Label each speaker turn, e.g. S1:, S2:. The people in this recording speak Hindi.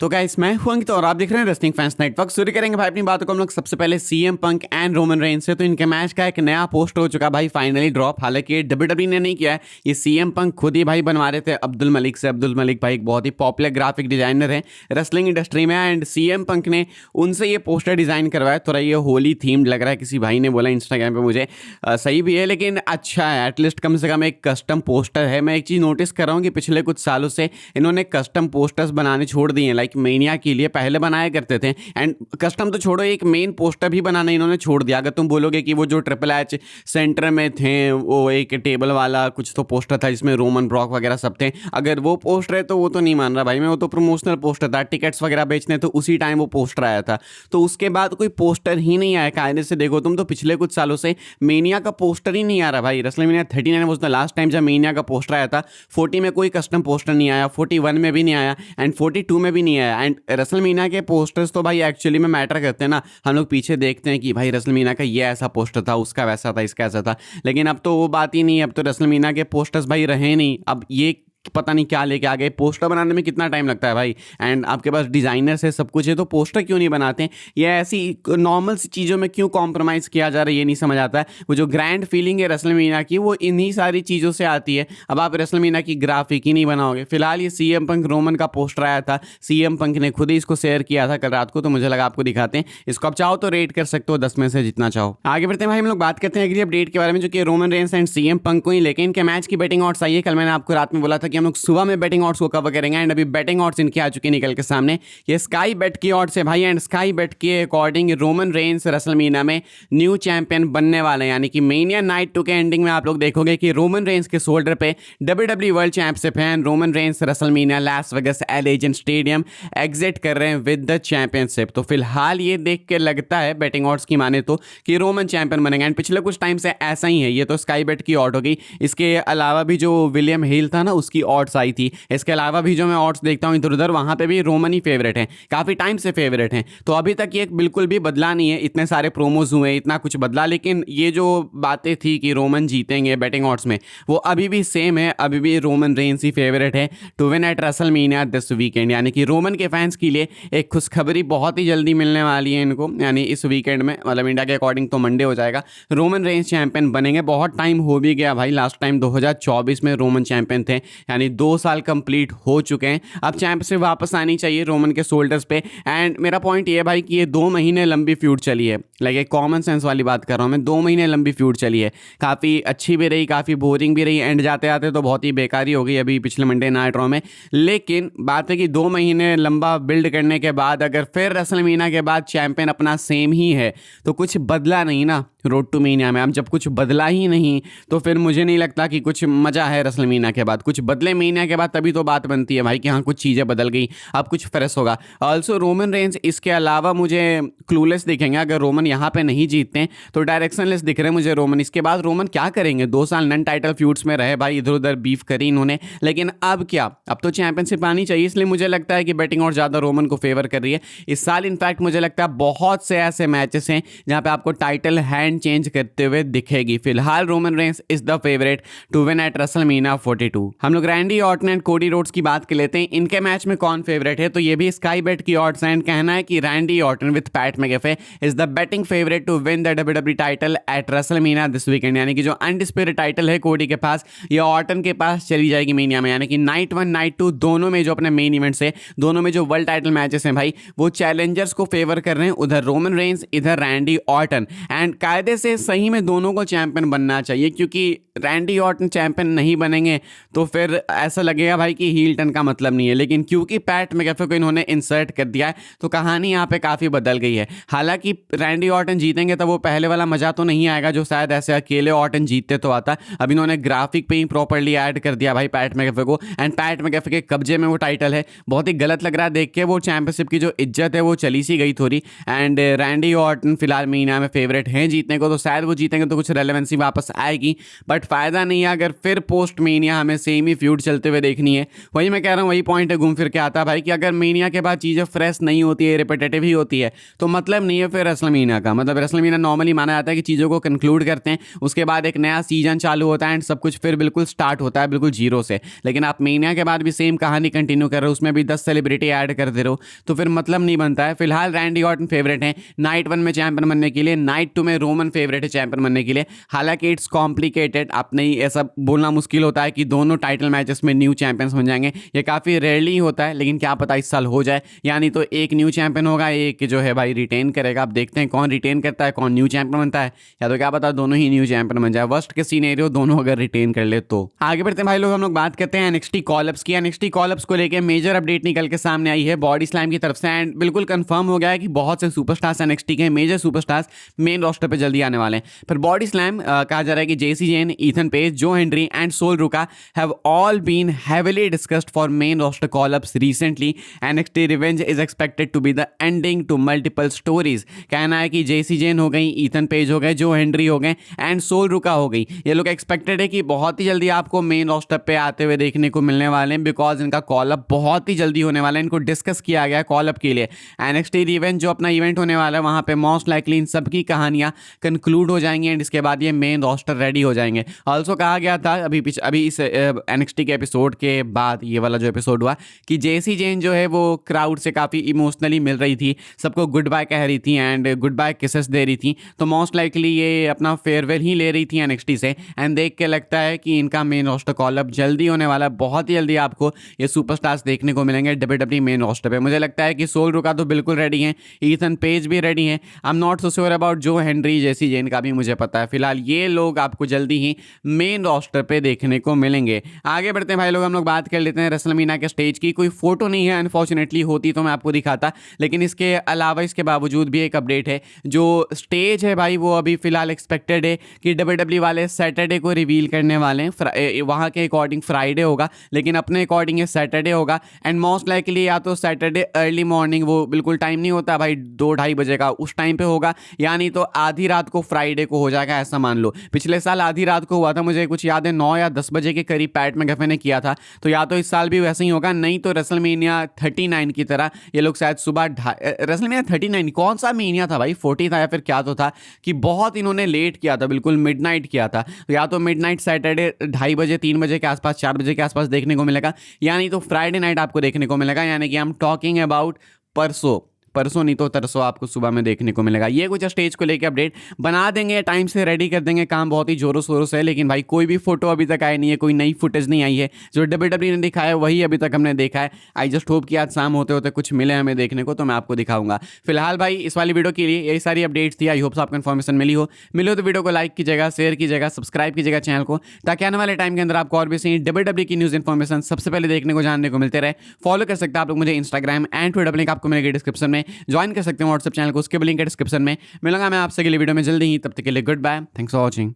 S1: तो गाइस मैं हूं अंकित और आप देख रहे हैं रेसलिंग फैंस नेटवर्क। शुरू करेंगे भाई अपनी बातों को हम लोग सबसे पहले CM Punk and Roman Reigns से। तो इनके मैच का एक नया पोस्ट हो चुका भाई, फाइनली ड्रॉप। हालांकि ये डब्ल्यूडब्ल्यूई ने नहीं किया है, ये सीएम पंक खुद ही भाई बनवा रहे थे अब्दुल मलिक से। अब्दुल मलिक भाई एक बहुत ही पॉपुलर ग्राफिक डिजाइनर है रेसलिंग इंडस्ट्री में, एंड सीएम पंक ने उनसे ये पोस्टर डिजाइन करवाया। थोड़ा ये होली थीम्ड लग रहा है, किसी भाई ने बोला इंस्टाग्राम पे मुझे। सही भी है लेकिन अच्छा है, एटलीस्ट कम से कम एक कस्टम पोस्टर है। मैं एक चीज़ नोटिस कर रहा हूँ कि पिछले कुछ सालों से इन्होंने कस्टम पोस्टर्स बनाने छोड़ दिए हैं। लाइक मेनिया के लिए पहले बनाया करते थे, एंड कस्टम तो छोड़ो, एक मेन पोस्टर भी बनाना इन्होंने छोड़ दिया। अगर तुम बोलोगे कि वो जो ट्रिपल एच सेंटर में थे, वो एक टेबल वाला कुछ तो पोस्टर था जिसमें रोमन ब्रॉक वगैरह सब थे, अगर वो पोस्टर है तो वो तो नहीं मान रहा भाई मैं। वो तो प्रमोशनल पोस्टर था, टिकट्स वगैरह बेचने तो उसी टाइम वो पोस्टर आया था। तो उसके बाद कोई पोस्टर ही नहीं आया। कायदे से देखो तुम तो पिछले कुछ सालों से मेनिया का पोस्टर ही नहीं आ रहा भाई। WrestleMania 39 was the last time जब मेनिया का पोस्टर आया था। 40 में कोई कस्टम पोस्टर नहीं आया, 41 में भी नहीं आया, एंड 42 में भी नहीं आया। एंड रेसलमेनिया के पोस्टर्स तो भाई एक्चुअली में मैटर करते हैं ना। हम लोग पीछे देखते हैं कि भाई रेसलमेनिया का ये ऐसा पोस्टर था, उसका वैसा था, इसका ऐसा था, लेकिन अब तो वो बात ही नहीं है। अब तो रेसलमेनिया के पोस्टर्स भाई रहे नहीं। अब ये पता नहीं क्या लेके आ गए। पोस्टर बनाने में कितना टाइम लगता है भाई, एंड आपके पास डिजाइनर्स है, सब कुछ है, तो पोस्टर क्यों नहीं बनाते हैं? ये ऐसी नॉर्मल सी चीज़ों में क्यों कॉम्प्रोमाइज़ किया जा रहा है, ये नहीं समझ आता है। वो जो ग्रैंड फीलिंग है रेसलमेनिया की, वो इन्हीं सारी चीज़ों से आती है। अब आप रेसलमेनिया की ग्राफिक ही नहीं बनाओगे। फिलहाल ये सीएम पंक रोमन का पोस्टर आया था, सीएम पंक ने खुद ही इसको शेयर किया था कल रात को, तो मुझे लगा आपको दिखाते हैं। इसको आप चाहो तो रेट कर सकते हो 10 में से जितना चाहो। आगे बढ़ते हैं भाई, हम लोग बात करते हैं अगली अपडेट के बारे में, जो कि Roman Reigns and CM Punk को ही लेके इनके मैच की बेटिंग ऑड्स आई है। कल मैंने आपको रात में बोला था कि हम लोग सुबह में बेटिंग ऑड्स को कवर करेंगे, एंड अभी बेटिंग ऑड्स इनके आ चुके हैं निकल के सामने। ये स्काई बेट की ऑड्स है भाई, एंड स्काई बेट के अकॉर्डिंग रोमन रेंस रेसलमेनिया में न्यू चैंपियन बनने वाले हैं। यानी कि मेनिया नाइट 2 के एंडिंग में आप लोग देखोगे कि रोमन रेंस के शोल्डर पे डब्ल्यूडब्ल्यूई वर्ल्ड चैंपियनशिप है, and Roman Reigns WrestleMania Las Vegas एलिजेंट stadium exit कर रहे हैं विद द चैंपियनशिप। तो फिलहाल ये देख के लगता है बेटिंग ऑड्स की माने तो कि रोमन चैंपियन बनेंगे, एंड पिछले कुछ टाइम से ऐसा ही है। ये तो स्काई बेट की ऑड हो गई। इसके अलावा भी जो विलियम हिल था ना, उसकी ऑड्स आई थी। इसके अलावा भी जो मैं ऑड्स देखता हूँ इधर उधर, वहाँ पे भी रोमन ही फेवरेट हैं, काफ़ी टाइम से फेवरेट हैं। तो अभी तक ये बिल्कुल भी बदला नहीं है। इतने सारे प्रोमोज हुए, इतना कुछ बदला, लेकिन ये जो बातें थी कि रोमन जीतेंगे बेटिंग ऑड्स में, वो अभी भी सेम है। अभी भी रोमन रेंस ही फेवरेट है to win at WrestleMania this weekend. यानी कि रोमन के फैंस के लिए एक खुशखबरी बहुत ही जल्दी मिलने वाली है इनको, यानी इस वीकेंड में, मतलब इंडिया के अकॉर्डिंग तो मंडे हो जाएगा। रोमन रेंस चैंपियन बनेंगे। बहुत टाइम हो भी गया भाई, लास्ट टाइम 2024 में रोमन चैंपियन थे, यानी 2 साल कंप्लीट हो चुके हैं। अब चैंपियनशिप वापस आनी चाहिए रोमन के शोल्डर्स पे। एंड मेरा पॉइंट ये है भाई कि ये 2 महीने लंबी फ्यूड चली है। लाइक एक कॉमन सेंस वाली बात कर रहा हूँ मैं, 2 महीने लंबी फ्यूड चली है। काफ़ी अच्छी भी रही, काफ़ी बोरिंग भी रही, एंड जाते आते तो बहुत ही बेकारी हो गई अभी पिछले मंडे नाइट रॉ में। लेकिन बात है कि 2 महीने लंबा बिल्ड करने के बाद अगर फिर रेसलमेनिया के बाद चैंपियन अपना सेम ही है, तो कुछ बदला नहीं ना रोड टू मेनिया में। अब जब कुछ बदला ही नहीं, तो फिर मुझे नहीं लगता कि कुछ मजा है रेसलमेनिया के बाद। कुछ बदले मेनिया के बाद तभी तो बात बनती है भाई कि हाँ कुछ चीज़ें बदल गई, अब कुछ फ्रेश होगा। ऑल्सो रोमन रेंज इसके अलावा मुझे क्लूलेस दिखेंगे। अगर रोमन यहाँ पे नहीं जीतते हैं तो डायरेक्शनलेस दिख रहे हैं मुझे रोमन। इसके बाद रोमन क्या करेंगे? 2 साल नन टाइटल फ्यूड्स में रहे भाई, इधर उधर बीफ करी इन्होंने, लेकिन अब क्या? अब तो चैंपियनशिप आनी चाहिए। इसलिए मुझे लगता है कि बैटिंग और ज़्यादा रोमन को फेवर कर रही है इस साल। इनफैक्ट मुझे लगता है बहुत से ऐसे मैचेस हैं जहाँ पे आपको टाइटल हैंड चेंज करते हुए दिखेगी। फिलहाल Roman Reigns is the favourite to win at WrestleMania 42। हम लोग Randy Orton and Cody Rhodes की बात कर लेते हैं। इनके मैच में कौन फेवरेट है? तो ये भी स्काई बेट की ऑड्स एंड कहना है कि Randy Orton with Pat McAfee is the betting favourite to win the WWE title at WrestleMania this weekend. यानी कि जो अनडिस्प्यूटेड टाइटल है कोडी के पास, ये ऑर्टन के पास चली जाएगी मेनिया में। यानी कि नाइट 1 नाइट 2 दोनों में जो अपने मेन इवेंट्स है, दोनों में जो वर्ल्ड टाइटल मैचेस हैं भाई, वो चैलेंजर्स को फेवर कर रहे हैं। उधर रोमन रेंस, इधर रैंडी ऑर्टन। एंड कायदे से सही में दोनों को चैंपियन बनना चाहिए, क्योंकि रैंडी ऑर्टन चैंपियन नहीं बनेंगे तो फिर ऐसा लगेगा भाई कि हील टर्न का मतलब नहीं है। लेकिन क्योंकि पैट मैकेफे को इन्होंने इंसर्ट कर दिया है, तो कहानी यहाँ पे काफ़ी बदल गई है। हालांकि रैंडी ऑर्टन जीतेंगे तो वो पहले वाला मजा तो नहीं आएगा जो शायद ऐसे अकेले ऑर्टन जीतते तो आता। अब इन्होंने ग्राफिक पे ही प्रॉपर्ली ऐड कर दिया भाई पैट मैकेफे को, एंड पैट मैकेफे के कब्जे में वो टाइटल है। बहुत ही गलत लग रहा है देख के। वो चैंपियनशिप की जो इज्जत है वो चली सी गई थोड़ी। एंड रैंडी ऑर्टन फिलहाल मीना में फेवरेट हैं जीतने जीतने को, तो शायद वो जीतेंगे तो कुछ रेलेवेंसी वापस आएगी, बट फायदा नहीं है अगर फिर पोस्ट मेनिया हमें सेम ही फ्यूड चलते हुए देखनी है। वही मैं कह रहा हूँ, वही पॉइंट है घूम फिर के आता है भाई कि अगर मेनिया के बाद चीज़ें फ्रेश नहीं होती है, रिपीटेटिव ही होती है, तो मतलब नहीं है फिर रेसलमेनिया का। मतलब रेसलमेनिया नॉर्मली माना जाता है कि चीज़ों को कंक्लूड करते हैं, उसके बाद एक नया सीजन चालू होता है एंड सब कुछ फिर बिल्कुल स्टार्ट होता है बिल्कुल जीरो से। लेकिन आप मेनिया के बाद भी सेम कहानी कंटिन्यू कर रहे हो, उसमें भी 10 सेलिब्रिटी ऐड कर दे रहे हो, तो फिर मतलब नहीं बनता है। फिलहाल रैंडी ऑर्टन फेवरेट है नाइट 1 में चैंपियन बनने के लिए, नाइट 2 में रोमन फेवरेट है चैंपियन बनने के लिए। हालांकि इट्स कॉम्प्लिकेटेड, आप नहीं ऐसा बोलना मुश्किल होता है कि दोनों टाइटल मैचेस में न्यू चैंपियंस बन जाएंगे, ये काफ़ी रेयरली होता है, लेकिन क्या पता इस साल हो जाए। यानी तो एक न्यू चैंपियन होगा, एक जो है भाई रिटेन करेगा। आप देखते हैं कौन रिटेन करता है, कौन न्यू चैंपियन बनता है, या तो क्या पता दोनों ही न्यू चैंपियन बन जाए। वर्स्ट के सीनेरियो दोनों अगर रिटेन कर ले तो। आगे बढ़ते हैं भाई लोग, हम लोग बात करते हैं एनएक्सटी कॉलअप्स की। एनएक्सटी कॉलअप्स को लेकर मेजर अपडेट निकल के सामने आई है बॉडी स्लैम की तरफ से, एंड बिल्कुल कंफर्म हो गया है कि बहुत से सुपरस्टार्स एनएक्सटी के मेजर सुपरस्टार्स मेन रोस्टर पे जल्दी आने वाले हैं। पर बॉडी स्लैम कहा जा रहा है कि Jacy Jayne, Ethan Page, Joe Hendry and Sol Ruca have all been heavily discussed for main roster call-ups recently. NXT Revenge is expected to be the ending to multiple stories. कहना है कि जेसी जेन हो गई, ईथन पेज हो गए, जो हेनरी हो गए एंड सोल रुका हो गई, ये लोग एक्सपेक्टेड है कि बहुत ही जल्दी आपको मेन रोस्टर पे आते हुए देखने को मिलने वाले हैं, बिकॉज इनका कॉलअप बहुत ही जल्दी होने वाला है। इनको डिस्कस किया गया कॉलअप के लिए। NXT Revenge जो अपना इवेंट होने वाला है, वहाँ पे मोस्ट लाइकली इन सबकी कहानियाँ कंक्लूड हो जाएंगी एंड इसके बाद ये मेन रोस्टर रेडी हो जाएंगे। ऑल्सो कहा गया था अभी इस NXT के एपिसोड के बाद, ये वाला जो एपिसोड हुआ, कि जेसी जेन जो है वो क्राउड से काफ़ी इमोशनली मिल रही थी, सबको गुड बाय कह रही थी एंड गुड बाय किसेस दे रही थी, तो मोस्ट लाइकली ये अपना फेयरवेल ही ले रही थी एनएक्सटी से। एंड देख के लगता है कि इनका मेन रोस्टर कॉलअप जल्दी होने वाला है, बहुत ही जल्दी आपको ये सुपरस्टार्स देखने को मिलेंगे डब्ल्यूडब्ल्यूई मेन रोस्टर पे। मुझे लगता है कि सोल रुका तो बिल्कुल रेडी हैं, ईथन पेज भी रेडी हैं, I am not so sure about जो हेनरी, जेसी जेन का भी मुझे पता है। फिलहाल ये लोग आपको जल्दी ही मेन रोस्टर पे देखने को मिलेंगे। आगे बढ़ते हैं भाई लोग, हम लोग बात कर लेते हैं रेसलमेनिया के स्टेज की। कोई फोटो नहीं है अनफॉर्चुनेटली, होती तो मैं आपको दिखाता, लेकिन इसके अलावा इसके बावजूद भी एक अपडेट है। जो स्टेज है भाई वो अभी फिलहाल एक्सपेक्टेड है कि डब्ल्यूडब्ल्यूई वाले सैटरडे को रिवील करने वाले हैं। वहाँ के अकॉर्डिंग फ्राइडे होगा, लेकिन अपने अकॉर्डिंग ये सैटरडे होगा एंड मोस्ट लाइकली या तो सैटरडे अर्ली मॉर्निंग, वो बिल्कुल टाइम नहीं होता भाई 2-2:30 बजे का, उस टाइम पे होगा, यानी तो आधी रात को फ्राइडे को हो जाएगा, ऐसा मान लो। पिछले साल आधी रात को हुआ था, मुझे कुछ याद है 9 या 10 बजे के करीब पैट मैकअफे ने किया था, तो या तो इस साल भी वैसे ही होगा, नहीं तो रेसलमेनिया 39 की तरह ये लोग शायद सुबह रेसलमेनिया 39 कौन सा मेनिया था भाई, 40 था या फिर क्या तो था, कि बहुत इन्होंने लेट किया था, बिल्कुल मिडनाइट किया था, तो या तो मिडनाइट सैटरडे 2:30 बजे, 3 बजे के आसपास, 4 बजे के आसपास देखने को मिलेगा, यानी तो फ्राइडे नाइट आपको देखने को मिलेगा, यानी कि आई एम टॉकिंग अबाउट परसों नहीं तो तरसों आपको सुबह में देखने को मिलेगा। ये कुछ स्टेज को लेकर अपडेट बना देंगे, टाइम से रेडी कर देंगे, काम बहुत ही जोरों शोरों से है, लेकिन भाई कोई भी फोटो अभी तक आई नहीं है, कोई नई फुटेज नहीं आई है। जो डब्ल्यूडब्ल्यूई ने दिखाया वही अभी तक हमने देखा है। आई जस्ट होप कि आज शाम होते होते कुछ मिले हमें देखने को, तो मैं आपको दिखाऊंगा। फिलहाल भाई इस वाली वीडियो के लिए यही सारी अपडेट्स थी। आई होप आपको इन्फॉर्मेशन मिली हो तो वीडियो को लाइक कीजिएगा, शेयर कीजिएगा, सब्सक्राइब कीजिएगा चैनल को, ताकि आने वाले टाइम के अंदर आपको और भी सही डब्ल्यूडब्ल्यूई की न्यूज़ इन्फॉर्मेशन सबसे पहले देखने को, जानने को मिलते रहे। फॉलो कर सकते हैं आप लोग मुझे इंस्टाग्राम एंड ट्विटर, लिंक आपको मिलेगी डिस्क्रिप्शन में, ज्वाइन कर सकते हैं व्हाट्सएप चैनल को, उसके भी लिंक है डिस्क्रिप्शन में। मिलूंगा मैं आपसे अगली वीडियो में जल्दी ही, तब तक के लिए goodbye, thanks for watching.